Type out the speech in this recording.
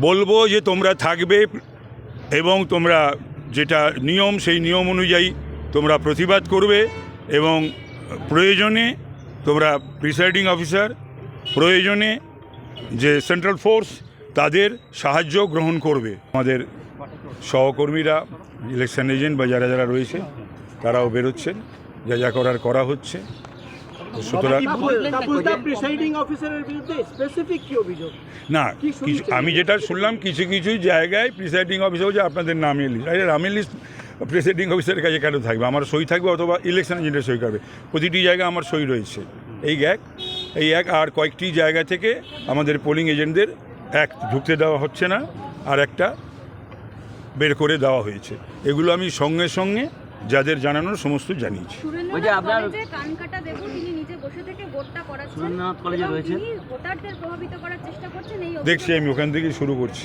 বলবো যে তোমরা থাকবে এবং তোমরা যেটা নিয়ম সেই নিয়ম অনুযায়ী তোমরা প্রতিবাদ করবে এবং প্রয়োজনে তোমরা প্রিসাইডিং অফিসার, প্রয়োজনে যে সেন্ট্রাল ফোর্স তাদের সাহায্য গ্রহণ করবে। আমাদের সহকর্মীরা, ইলেকশন এজেন্ট বা যারা যারা রয়েছে তারাও বেরোচ্ছেন, যা যা করার করা হচ্ছে। সুতরাং না, কিছু আমি যেটা শুনলাম কিছু কিছু জায়গায় প্রিসাইডিং অফিসার যে আপনাদের নামের লিস্ট, আরে নামের লিস্ট প্রিসাইডিং অফিসারের কাছে কেন থাকবে? আমার সই থাকবে অথবা ইলেকশন এজেন্টের সই করবে। প্রতিটি জায়গায় আমার সই রয়েছে। এই এক আর কয়েকটি জায়গা থেকে আমাদের পোলিং এজেন্টদের এক ঢুকতে দেওয়া হচ্ছে না, আর একটা বের করে দেওয়া হয়েছে। এগুলো আমি সঙ্গে সঙ্গে যাদের জানানোর সমস্ত জানিয়েছি। দেখছি আমি ওখান থেকে শুরু করছি।